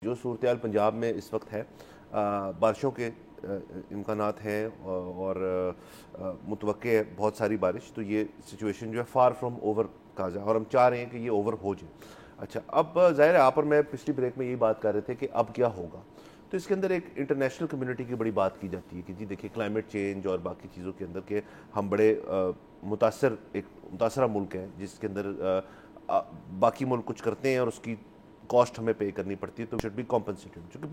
جو صورتحال پنجاب میں اس وقت ہے، بارشوں کے امکانات ہیں اور متوقع ہے بہت ساری بارش، تو یہ سچویشن جو ہے فار فرام اوور کہا جائے، اور ہم چاہ رہے ہیں کہ یہ اوور ہو جائے۔ اچھا، اب ظاہر ہے آپ اور میں پچھلی بریک میں یہی بات کر رہے تھے کہ اب کیا ہوگا، تو اس کے اندر ایک انٹرنیشنل کمیونٹی کی بڑی بات کی جاتی ہے کہ جی دیکھیں کلائمیٹ چینج اور باقی چیزوں کے اندر کہ ہم بڑے متاثرہ ملک ہیں جس کے اندر باقی ملک کچھ کرتے ہیں اور اس کی کاسٹ ہمیں پے کرنی پڑتی ہے، تو شوڈ بی کمپنسیٹڈ، جو کہ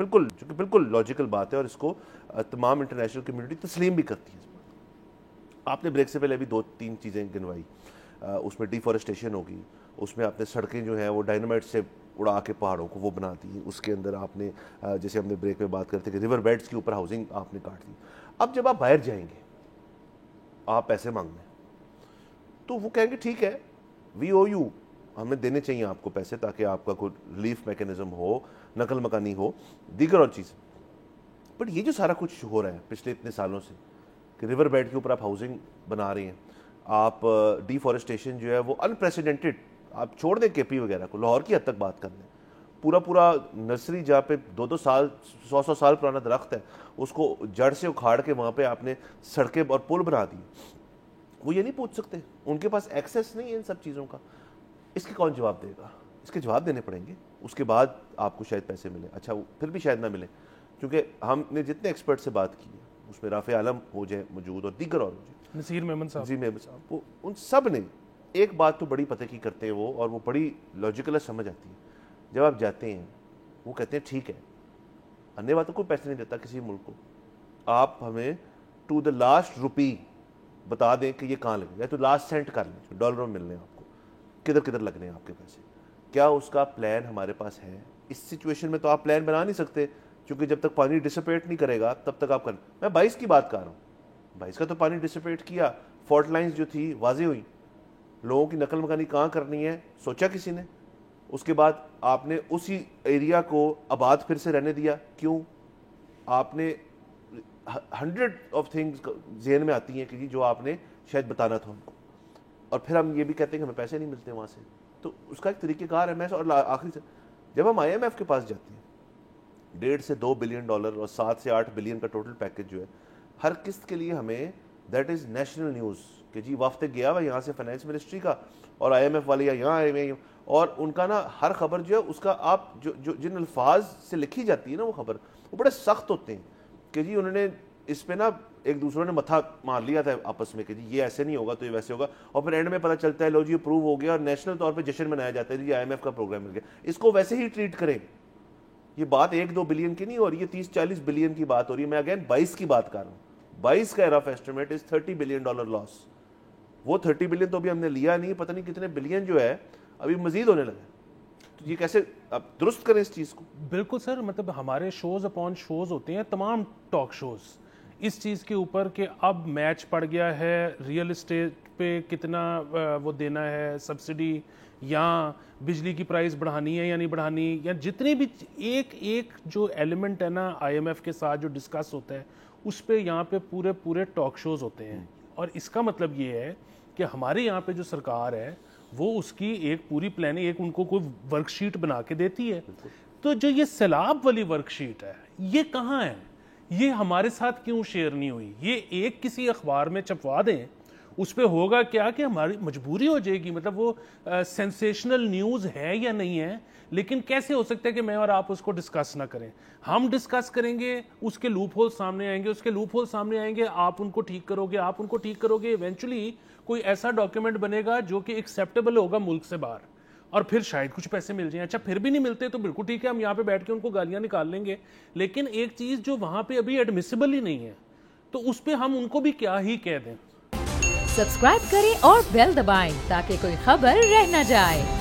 بالکل لاجیکل بات ہے اور اس کو تمام انٹرنیشنل کمیونٹی تسلیم بھی کرتی ہے۔ آپ نے بریک سے پہلے ابھی 2-3 چیزیں گنوائی، اس میں ڈیفارسٹیشن ہوگی، اس میں آپ نے سڑکیں جو ہیں وہ ڈائنامائٹ سے اڑا کے پہاڑوں کو وہ بنا دی، اس کے اندر آپ نے جیسے ہم نے بریک میں بات کرتے کہ ریور بیڈز کے اوپر ہاؤسنگ آپ نے کاٹ دی۔ اب جب آپ باہر جائیں گے آپ پیسے مانگنے، تو وہ کہیں گے ٹھیک ہے وی او یو، ہمیں دینے چاہیے آپ کو پیسے تاکہ آپ کا کوئی ریلیف میکینزم ہو، نقل مکانی ہو، دیگر اور چیزیں۔ بٹ یہ جو سارا کچھ ہو رہا ہے پچھلے اتنے سالوں سے کہ ریور بیڈ کے اوپر آپ ہاؤسنگ بنا رہے ہیں، آپ ڈیفارسٹیشن جو ہے وہ انپریسیڈنٹڈ، آپ چھوڑ دیں کے پی وغیرہ کو، لاہور کی حد تک بات کر لیں، پورا نرسری جہاں پہ 200 سال 100 سال پرانا درخت ہے اس کو جڑ سے اکھاڑ کے وہاں پہ آپ نے سڑکیں اور پل بنا دی۔ وہ یہ نہیں پوچھ سکتے، ان کے پاس ایکسیس نہیں ہے ان سب چیزوں کا، اس کے کون جواب دے گا؟ اس کے جواب دینے پڑیں گے، اس کے بعد آپ کو شاید پیسے ملیں۔ اچھا پھر بھی شاید نہ ملیں، کیونکہ ہم نے جتنے ایکسپرٹ سے بات کی ہے اس میں رافع عالم ہو جائے موجود اور دیگر اور ہو جائے، نصیر میمن صاحب، وہ ان سب نے ایک بات تو بڑی پتہ کی کرتے ہیں وہ، اور وہ بڑی لاجیکل سمجھ آتی ہے۔ جب آپ جاتے ہیں وہ کہتے ہیں ٹھیک ہے، انے باتوں کوئی پیسے نہیں دیتا کسی ملک کو، آپ ہمیں ٹو دا لاسٹ روپی بتا دیں کہ یہ کہاں لگے گا، تو لاسٹ سینٹ کر لیں، ڈالروں میں ملنے آپ کو، کدھر لگنے ہیں آپ کے پیسے، کیا اس کا پلان ہمارے پاس ہے؟ اس سچویشن میں تو آپ پلان بنا نہیں سکتے، کیونکہ جب تک پانی ڈسپیٹ نہیں کرے گا تب تک آپ کریں۔ میں 22 کی بات کر رہا ہوں، 22 کا تو پانی ڈسپیٹ کیا، فالٹ لائنز جو تھی واضح ہوئی، لوگوں کی نقل مکانی کہاں کرنی ہے سوچا کسی نے؟ اس کے بعد آپ نے اسی ایریا کو آباد پھر سے رہنے دیا، کیوں؟ آپ نے 100 آف تھنگز ذہن میں آتی ہیں کہ جی جو آپ نے شاید بتانا تھا ان کو، اور پھر ہم یہ بھی کہتے ہیں کہ ہمیں پیسے نہیں ملتے وہاں سے، تو اس کا ایک طریقہ کار ہے۔ میں اور آخری سے جب ہم IMF کے پاس جاتے ہیں، 1.5 سے 2 بلین ڈالر اور 7 سے 8 بلین کا ٹوٹل پیکج جو ہے ہر قسط کے لیے، ہمیں دیٹ از نیشنل نیوز کہ جی وفد گیا ہوا یہاں سے فائنانس منسٹری کا، اور IMF والے یہاں آئے ہوئے ہیں، اور ان کا نا ہر خبر جو ہے اس کا آپ جو جن الفاظ سے لکھی جاتی ہے نا وہ خبر، وہ بڑے سخت ہوتے ہیں کہ جی انہوں نے اس پہ نا ایک دوسروں نے متھا مار لیا تھا آپس میں کہ جی یہ ایسے نہیں ہوگا تو یہ ویسے ہوگا، اور پھر اینڈ میں پتہ چلتا ہے لو جی اپروو ہو گیا اور نیشنل طور پہ جشن منایا جاتا ہے جی IMF کا پروگرام مل گیا، اس کو ویسے ہی ٹریٹ کریں۔ یہ بات 1-2 بلین کی نہیں ہو رہی ہے، 30-40 بلین کی بات ہو رہی ہے۔ میں اگین 22 کی بات کر رہا ہوں، 22 کا رف ایسٹیمیٹ از 30 بلین ڈالر لاس۔ وہ 30 بلین تو ابھی ہم نے لیا نہیں، پتہ نہیں کتنے بلین جو ہے ابھی مزید ہونے لگا، تو یہ کیسے آپ درست کریں اس چیز کو؟ بالکل سر، مطلب ہمارے شوز اپون شوز ہوتے ہیں، تمام ٹاک شوز اس چیز کے اوپر کہ اب میچ پڑ گیا ہے ریئل اسٹیٹ پہ کتنا وہ دینا ہے سبسڈی، یا بجلی کی پرائز بڑھانی ہے یا نہیں بڑھانی، یا جتنے بھی ایک جو ایلیمنٹ ہے نا IMF کے ساتھ جو ڈسکس ہوتا ہے اس پہ یہاں پہ پورے ٹاک شوز ہوتے ہیں۔ اور اس کا مطلب یہ ہے کہ ہمارے یہاں پہ جو سرکار ہے وہ اس کی ایک پوری پلاننگ، ایک ان کو کوئی ورک شیٹ بنا کے دیتی ہے، تو جو یہ سیلاب والی ورک شیٹ ہے یہ کہاں ہے؟ یہ ہمارے ساتھ کیوں شیئر نہیں ہوئی؟ یہ ایک کسی اخبار میں چھپوا دیں، اس پہ ہوگا کیا کہ ہماری مجبوری ہو جائے گی، مطلب وہ سینسیشنل نیوز ہے یا نہیں ہے، لیکن کیسے ہو سکتا ہے کہ میں اور آپ اس کو ڈسکس نہ کریں؟ ہم ڈسکس کریں گے، اس کے لوپ ہول سامنے آئیں گے، اس کے لوپ ہول سامنے آئیں گے، آپ ان کو ٹھیک کرو گے، آپ ان کو ٹھیک کرو گے، ایونچولی کوئی ایسا ڈاکیومنٹ بنے گا جو کہ ایکسیپٹیبل ہوگا ملک سے باہر، اور پھر شاید کچھ پیسے مل جائیں۔ اچھا پھر بھی نہیں ملتے تو بالکل ٹھیک ہے، ہم یہاں پہ بیٹھ کے ان کو گالیاں نکال لیں گے، لیکن ایک چیز جو وہاں پہ ابھی ایڈمیسیبل ہی نہیں ہے تو اس پہ ہم ان کو بھی کیا ہی کہہ دیں۔ سبسکرائب کریں اور بیل دبائیں تاکہ کوئی خبر رہ نہ جائے۔